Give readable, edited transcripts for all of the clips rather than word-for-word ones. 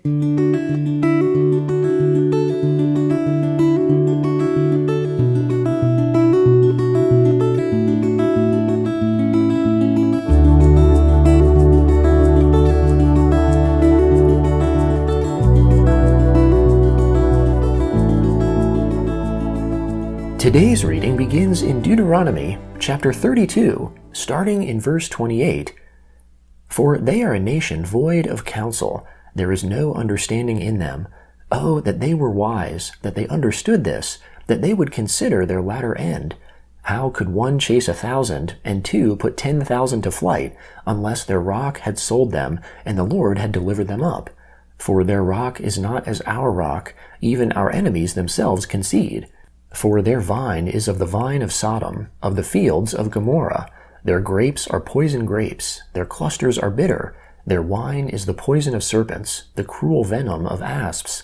Today's reading begins in Deuteronomy chapter 32, starting in verse 28. For they are a nation void of counsel, there is no understanding in them. Oh, that they were wise, that they understood this, that they would consider their latter end. How could one chase 1,000, and two put 10,000 to flight, unless their rock had sold them, and the Lord had delivered them up? For their rock is not as our rock, even our enemies themselves concede. For their vine is of the vine of Sodom, of the fields of Gomorrah. Their grapes are poison grapes, their clusters are bitter. Their wine is the poison of serpents, the cruel venom of asps.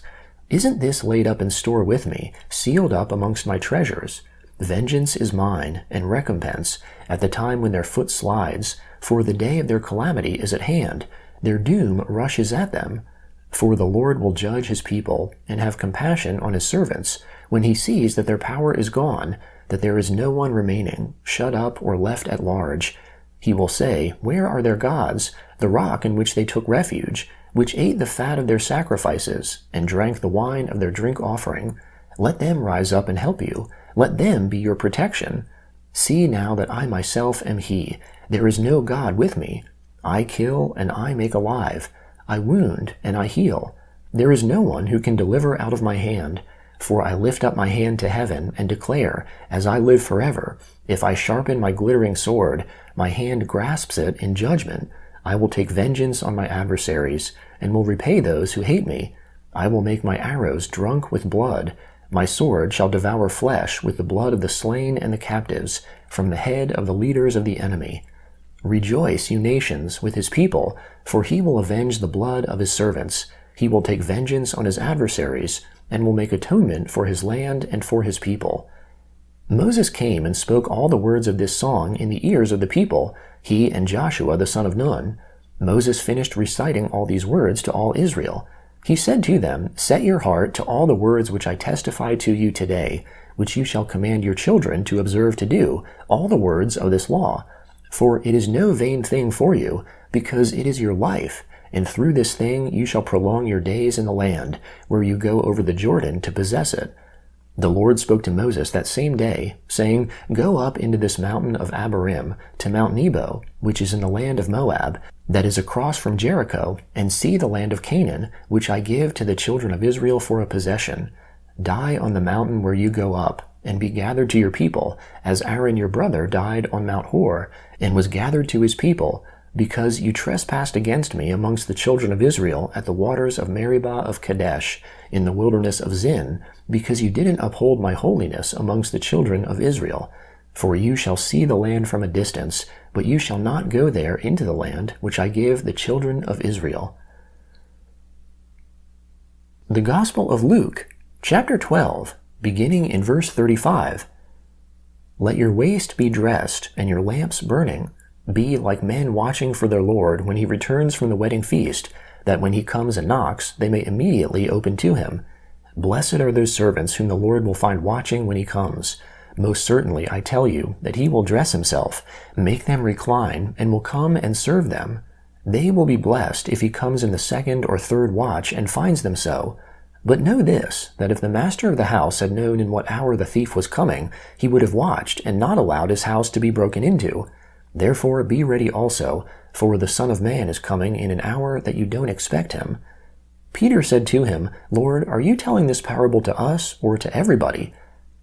Isn't this laid up in store with me, sealed up amongst my treasures? Vengeance is mine, and recompense, at the time when their foot slides, for the day of their calamity is at hand. Their doom rushes at them. For the Lord will judge his people, and have compassion on his servants, when he sees that their power is gone, that there is no one remaining, shut up or left at large. He will say, Where are their gods, the rock in which they took refuge, which ate the fat of their sacrifices, and drank the wine of their drink offering? Let them rise up and help you. Let them be your protection. See now that I myself am he. There is no God with me. I kill and I make alive. I wound and I heal. There is no one who can deliver out of my hand. For I lift up my hand to heaven and declare, as I live forever, if I sharpen my glittering sword, my hand grasps it in judgment. I will take vengeance on my adversaries, and will repay those who hate me. I will make my arrows drunk with blood. My sword shall devour flesh with the blood of the slain and the captives, from the head of the leaders of the enemy. Rejoice, you nations, with his people, for he will avenge the blood of his servants. He will take vengeance on his adversaries, and will make atonement for his land and for his people. Moses came and spoke all the words of this song in the ears of the people, he and Joshua the son of Nun. Moses finished reciting all these words to all Israel. He said to them, Set your heart to all the words which I testify to you today, which you shall command your children to observe to do, all the words of this law. For it is no vain thing for you, because it is your life, and through this thing you shall prolong your days in the land, where you go over the Jordan to possess it. The Lord spoke to Moses that same day, saying, Go up into this mountain of Abarim, to Mount Nebo, which is in the land of Moab, that is across from Jericho, and see the land of Canaan, which I give to the children of Israel for a possession. Die on the mountain where you go up, and be gathered to your people, as Aaron your brother died on Mount Hor, and was gathered to his people, because you trespassed against me amongst the children of Israel at the waters of Meribah of Kadesh, in the wilderness of Zin, because you didn't uphold my holiness amongst the children of Israel. For you shall see the land from a distance, but you shall not go there into the land which I give the children of Israel. The Gospel of Luke, chapter 12, beginning in verse 35. Let your waist be dressed, and your lamps burning. Be like men watching for their Lord when he returns from the wedding feast, that when he comes and knocks, they may immediately open to him. Blessed are those servants whom the Lord will find watching when he comes. Most certainly, I tell you, that he will dress himself, make them recline, and will come and serve them. They will be blessed if he comes in the second or third watch and finds them so. But know this, that if the master of the house had known in what hour the thief was coming, he would have watched and not allowed his house to be broken into. Therefore be ready also, for the Son of Man is coming in an hour that you don't expect him. Peter said to him, Lord, are you telling this parable to us or to everybody?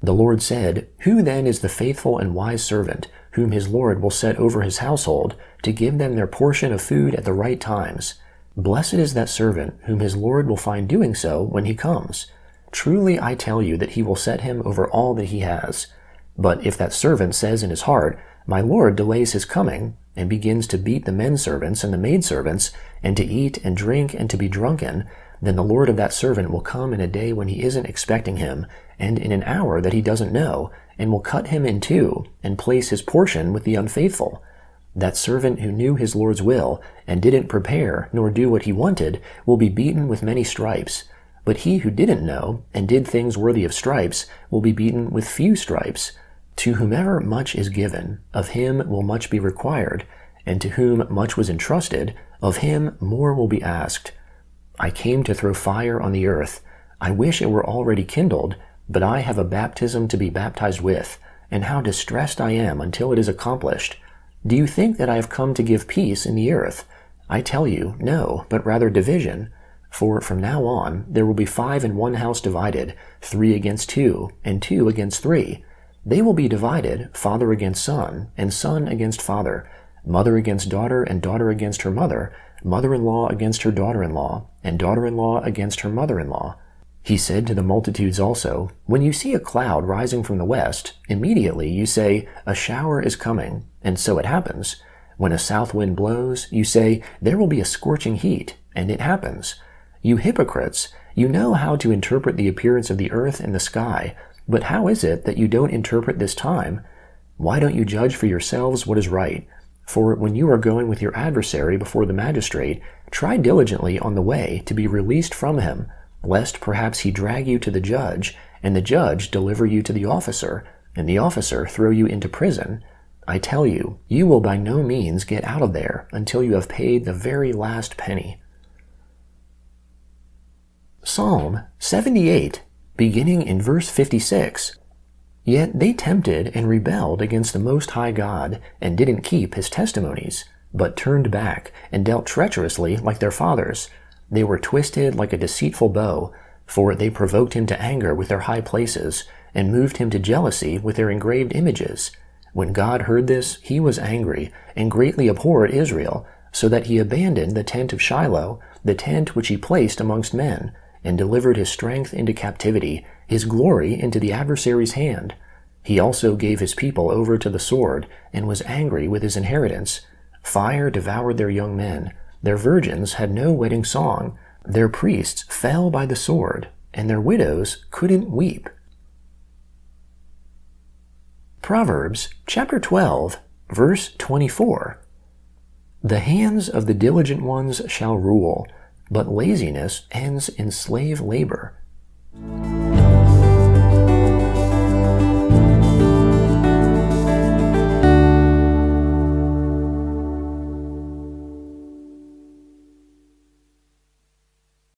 The Lord said, Who then is the faithful and wise servant, whom his Lord will set over his household, to give them their portion of food at the right times? Blessed is that servant, whom his Lord will find doing so when he comes. Truly I tell you that he will set him over all that he has. But if that servant says in his heart, My Lord delays his coming, and begins to beat the menservants and the maidservants, and to eat and drink and to be drunken, then the Lord of that servant will come in a day when he isn't expecting him, and in an hour that he doesn't know, and will cut him in two, and place his portion with the unfaithful. That servant who knew his Lord's will and didn't prepare nor do what he wanted will be beaten with many stripes. But he who didn't know and did things worthy of stripes will be beaten with few stripes. To whomever much is given, of him will much be required, and to whom much was entrusted, of him more will be asked. I came to throw fire on the earth. I wish it were already kindled, but I have a baptism to be baptized with, and how distressed I am until it is accomplished. Do you think that I have come to give peace in the earth? I tell you, no, but rather division. For from now on there will be 5 in one house divided, 3 against 2, and 2 against 3. They will be divided, father against son, and son against father, mother against daughter, and daughter against her mother, mother-in-law against her daughter-in-law, and daughter-in-law against her mother-in-law. He said to the multitudes also, When you see a cloud rising from the west, immediately you say, A shower is coming, and so it happens. When a south wind blows, you say, There will be a scorching heat, and it happens. You hypocrites, you know how to interpret the appearance of the earth and the sky, but how is it that you don't interpret this time? Why don't you judge for yourselves what is right? For when you are going with your adversary before the magistrate, try diligently on the way to be released from him, lest perhaps he drag you to the judge, and the judge deliver you to the officer, and the officer throw you into prison. I tell you, you will by no means get out of there until you have paid the very last penny. Psalm 78, beginning in verse 56. Yet they tempted and rebelled against the Most High God, and didn't keep his testimonies, but turned back and dealt treacherously like their fathers. They were twisted like a deceitful bow, for they provoked him to anger with their high places, and moved him to jealousy with their engraved images. When God heard this, he was angry, and greatly abhorred Israel, so that he abandoned the tent of Shiloh, the tent which he placed amongst men, and delivered his strength into captivity, his glory into the adversary's hand. He also gave his people over to the sword, and was angry with his inheritance. Fire devoured their young men. Their virgins had no wedding song. Their priests fell by the sword, and their widows couldn't weep. Proverbs chapter 12, verse 24. The hands of the diligent ones shall rule, but laziness ends in slave labor.